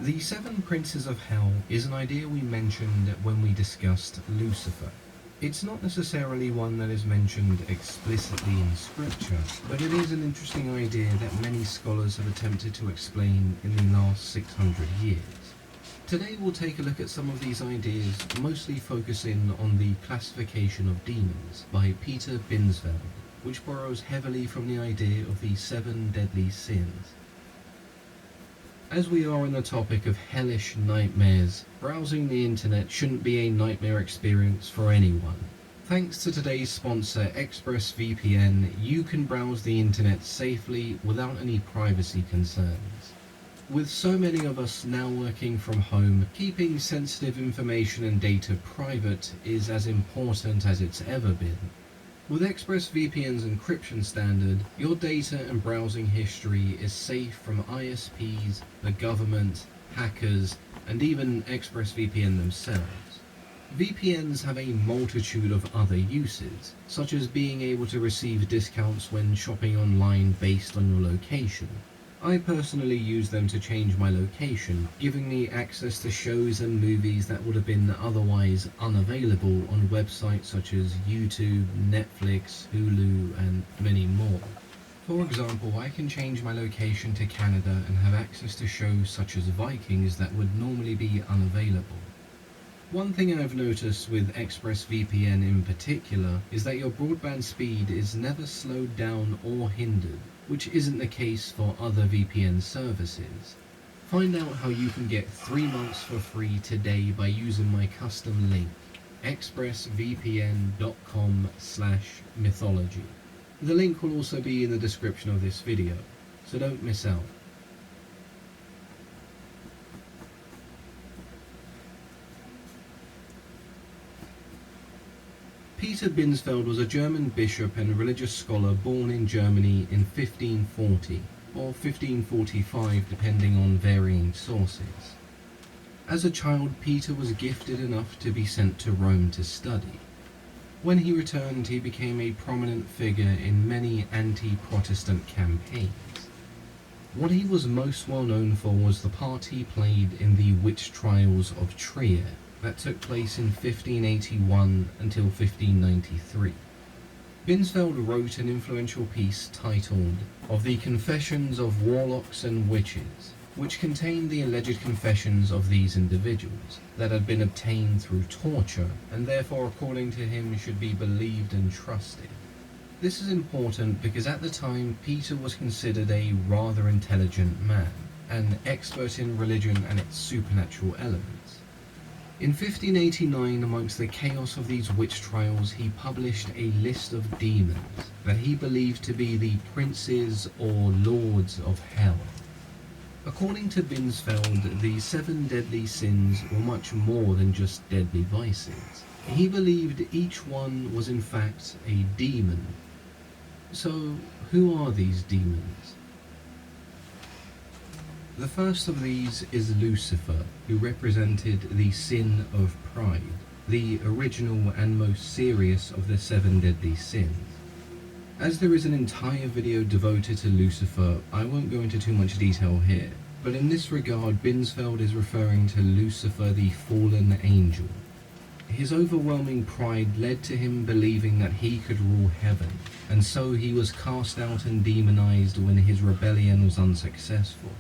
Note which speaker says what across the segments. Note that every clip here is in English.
Speaker 1: The seven princes of hell is an idea we mentioned when we discussed Lucifer. It's not necessarily one that is mentioned explicitly in scripture, but it is an interesting idea that many scholars have attempted to explain in the last 600 years. Today we'll take a look at some of these ideas, mostly focusing on the classification of demons by Peter Binsfeld, which borrows heavily from the idea of the seven deadly sins. As we are on the topic of hellish nightmares, browsing the internet shouldn't be a nightmare experience for anyone. Thanks to today's sponsor ExpressVPN, you can browse the internet safely without any privacy concerns. With so many of us now working from home, keeping sensitive information and data private is as important as it's ever been. With ExpressVPN's encryption standard, your data and browsing history is safe from ISPs, the government, hackers, and even ExpressVPN themselves. VPNs have a multitude of other uses, such as being able to receive discounts when shopping online based on your location. I personally use them to change my location, giving me access to shows and movies that would have been otherwise unavailable on websites such as YouTube, Netflix, Hulu, and many more. For example, I can change my location to Canada and have access to shows such as Vikings that would normally be unavailable. One thing I've noticed with ExpressVPN in particular is that your broadband speed is never slowed down or hindered, which isn't the case for other VPN services. Find out how you can get 3 months for free today by using my custom link, expressvpn.com/mythology. The link will also be in the description of this video, so don't miss out. Peter Binsfeld was a German bishop and religious scholar born in Germany in 1540, or 1545 depending on varying sources. As a child, Peter was gifted enough to be sent to Rome to study. When he returned, he became a prominent figure in many anti-Protestant campaigns. What he was most well known for was the part he played in the witch trials of Trier, that took place in 1581 until 1593. Binsfeld wrote an influential piece titled Of the Confessions of Warlocks and Witches, which contained the alleged confessions of these individuals that had been obtained through torture and therefore according to him should be believed and trusted. This is important because at the time Peter was considered a rather intelligent man, an expert in religion and its supernatural elements. In 1589, amongst the chaos of these witch trials, he published a list of demons that he believed to be the princes or lords of hell. According to Binsfeld, the seven deadly sins were much more than just deadly vices. He believed each one was in fact a demon. So, who are these demons? The first of these is Lucifer, who represented the sin of pride, the original and most serious of the seven deadly sins. As there is an entire video devoted to Lucifer, I won't go into too much detail here, but in this regard Binsfeld is referring to Lucifer, the fallen angel. His overwhelming pride led to him believing that he could rule heaven, and so he was cast out and demonized when his rebellion was unsuccessful.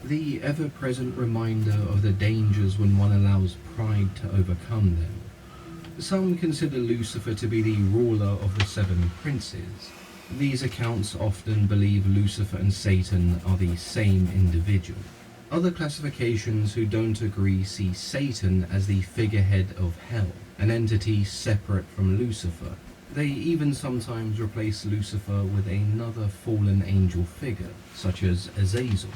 Speaker 1: The ever-present reminder of the dangers when one allows pride to overcome them. Some consider Lucifer to be the ruler of the seven princes. These accounts often believe Lucifer and Satan are the same individual. Other classifications who don't agree see Satan as the figurehead of hell, an entity separate from Lucifer. They even sometimes replace Lucifer with another fallen angel figure, such as Azazel.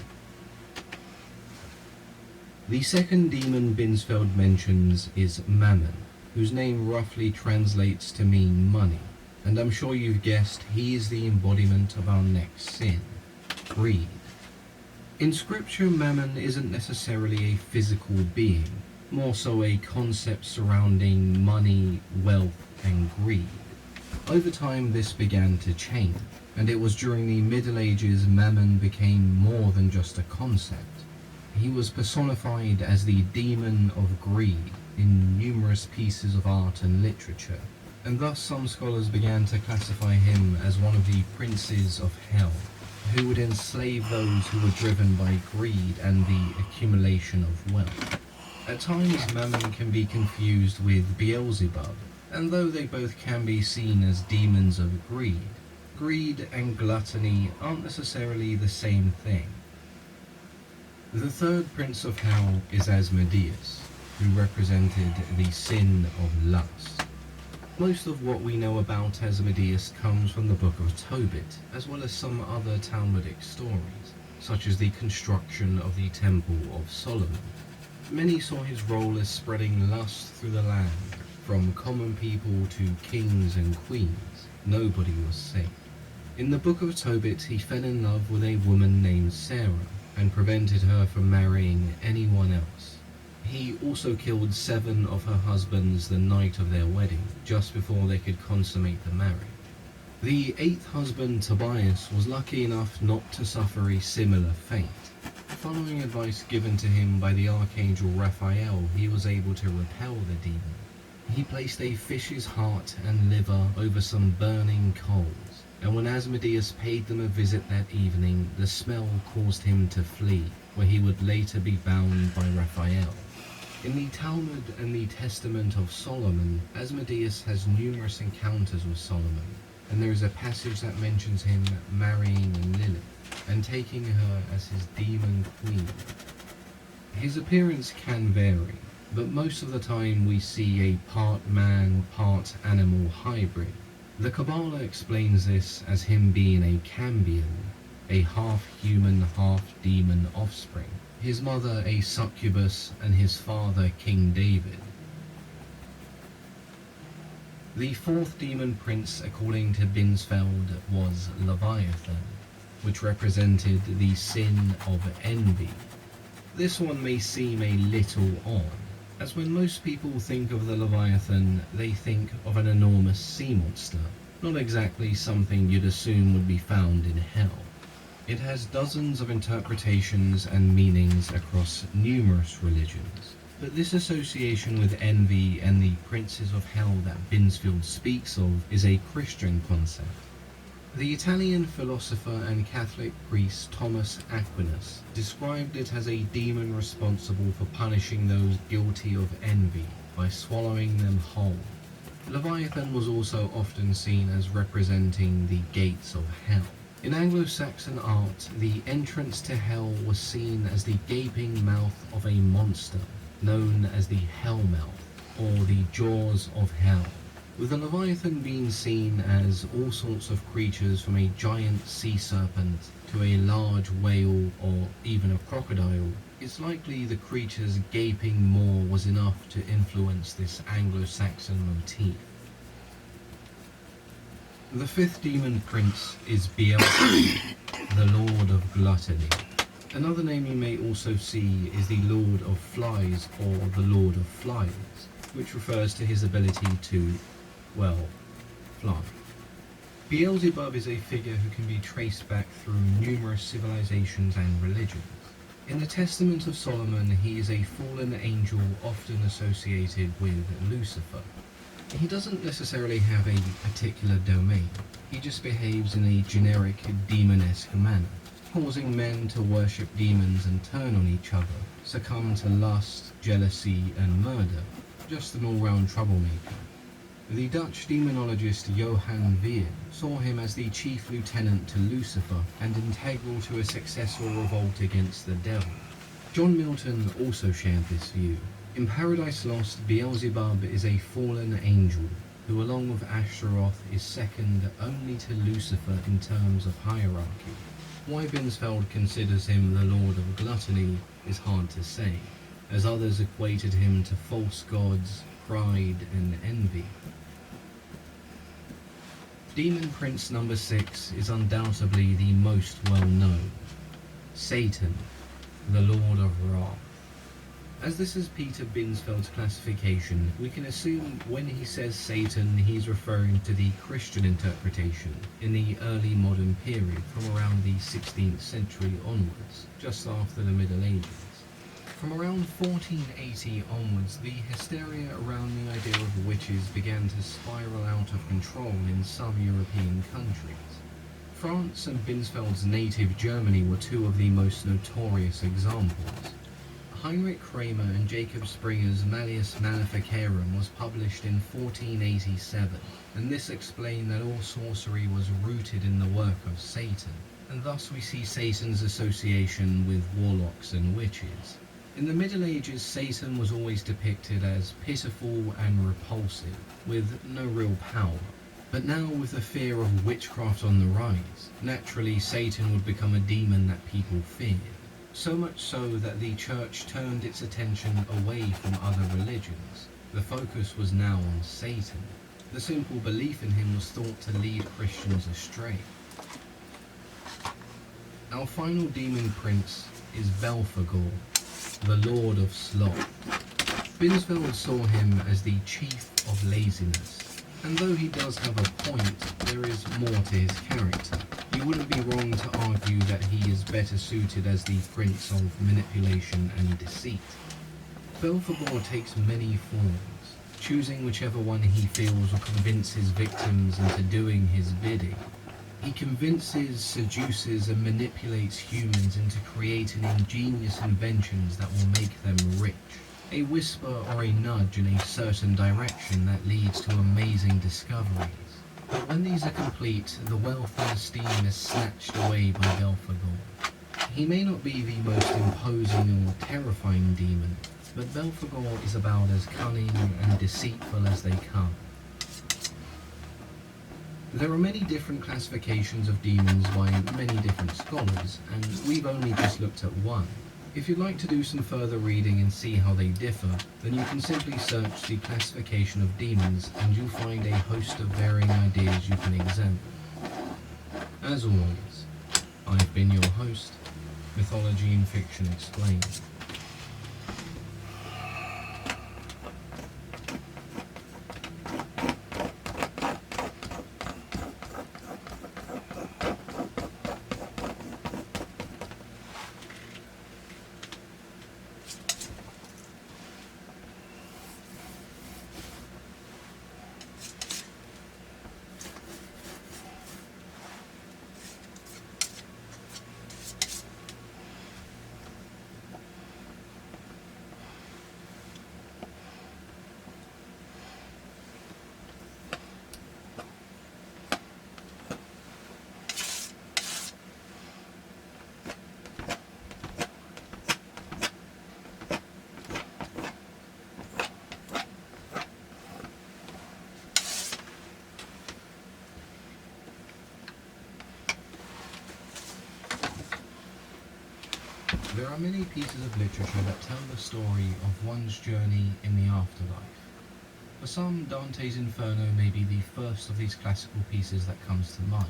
Speaker 1: The second demon Binsfeld mentions is Mammon, whose name roughly translates to mean money, and I'm sure you've guessed he is the embodiment of our next sin, greed. In scripture, Mammon isn't necessarily a physical being, more so a concept surrounding money, wealth, and greed. Over time this began to change, and it was during the Middle Ages Mammon became more than just a concept. He was personified as the demon of greed in numerous pieces of art and literature, and thus some scholars began to classify him as one of the princes of hell, who would enslave those who were driven by greed and the accumulation of wealth. At times, Mammon can be confused with Beelzebub, and though they both can be seen as demons of greed, greed and gluttony aren't necessarily the same thing. The third prince of hell is Asmodius, who represented the sin of lust. Most of what we know about Asmodius comes from the Book of Tobit, as well as some other Talmudic stories, such as the construction of the Temple of Solomon. Many saw his role as spreading lust through the land. From common people to kings and queens, nobody was safe. In the Book of Tobit, he fell in love with a woman named Sarah, and prevented her from marrying anyone else. He also killed 7 of her husbands the night of their wedding, just before they could consummate the marriage. The 8th husband, Tobias, was lucky enough not to suffer a similar fate. Following advice given to him by the Archangel Raphael, he was able to repel the demon. He placed a fish's heart and liver over some burning coals, and when Asmodius paid them a visit that evening, the smell caused him to flee, where he would later be bound by Raphael. In the Talmud and the Testament of Solomon, Asmodius has numerous encounters with Solomon, and there is a passage that mentions him marrying Lilith and taking her as his demon queen. His appearance can vary, but most of the time we see a part man, part animal hybrid. The Kabbalah explains this as him being a Cambion, a half-human, half-demon offspring, his mother a succubus, and his father King David. The 4th demon prince, according to Binsfeld, was Leviathan, which represented the sin of envy. This one may seem a little odd, as when most people think of the Leviathan, they think of an enormous sea monster, not exactly something you'd assume would be found in hell. It has dozens of interpretations and meanings across numerous religions, but this association with envy and the princes of hell that Binsfeld speaks of is a Christian concept. The Italian philosopher and Catholic priest Thomas Aquinas described it as a demon responsible for punishing those guilty of envy by swallowing them whole. Leviathan was also often seen as representing the gates of hell. In Anglo-Saxon art, the entrance to hell was seen as the gaping mouth of a monster, known as the Hellmouth, or the Jaws of Hell, with the Leviathan being seen as all sorts of creatures from a giant sea serpent to a large whale or even a crocodile. It's likely the creature's gaping maw was enough to influence this Anglo-Saxon motif. The 5th demon prince is Beelzebub, the Lord of Gluttony. Another name you may also see is the Lord of Flies or the Lord of Flies, which refers to his ability to, well, fly. Beelzebub is a figure who can be traced back through numerous civilizations and religions. In the Testament of Solomon, he is a fallen angel often associated with Lucifer. He doesn't necessarily have a particular domain, he just behaves in a generic demonesque manner, causing men to worship demons and turn on each other, succumb to lust, jealousy, and murder. Just an all-round troublemaker. The Dutch demonologist Johann Vier saw him as the chief lieutenant to Lucifer and integral to a successful revolt against the devil. John Milton also shared this view. In Paradise Lost, Beelzebub is a fallen angel who, along with Ashtaroth, is second only to Lucifer in terms of hierarchy. Why Binsfeld considers him the Lord of Gluttony is hard to say, as others equated him to false gods, pride, and envy. Demon Prince number 6 is undoubtedly the most well known. Satan, the Lord of Wrath. As this is Peter Binsfeld's classification, we can assume when he says Satan, he's referring to the Christian interpretation in the early modern period from around the 16th century onwards, just after the Middle Ages. From around 1480 onwards, the hysteria around the idea of witches began to spiral out of control in some European countries. France and Binsfeld's native Germany were two of the most notorious examples. Heinrich Kramer and Jacob Springer's Malleus Maleficarum was published in 1487, and this explained that all sorcery was rooted in the work of Satan, and thus we see Satan's association with warlocks and witches. In the Middle Ages, Satan was always depicted as pitiful and repulsive, with no real power. But now, with the fear of witchcraft on the rise, naturally Satan would become a demon that people feared. So much so that the church turned its attention away from other religions. The focus was now on Satan. The simple belief in him was thought to lead Christians astray. Our final demon prince is Belphegor, the Lord of Sloth. Binsfeld saw him as the chief of laziness, and though he does have a point, there is more to his character. You wouldn't be wrong to argue that he is better suited as the prince of manipulation and deceit. Belphegor takes many forms, choosing whichever one he feels will convince his victims into doing his bidding. He convinces, seduces, and manipulates humans into creating ingenious inventions that will make them rich. A whisper or a nudge in a certain direction that leads to amazing discoveries. But when these are complete, the wealth and esteem is snatched away by Belphegor. He may not be the most imposing or terrifying demon, but Belphegor is about as cunning and deceitful as they come. There are many different classifications of demons by many different scholars, and we've only just looked at one. If you'd like to do some further reading and see how they differ, then you can simply search the classification of demons and you'll find a host of varying ideas you can examine. As always, I've been your host, Mythology and Fiction Explained. There are many pieces of literature that tell the story of one's journey in the afterlife. For some, Dante's Inferno may be the first of these classical pieces that comes to mind.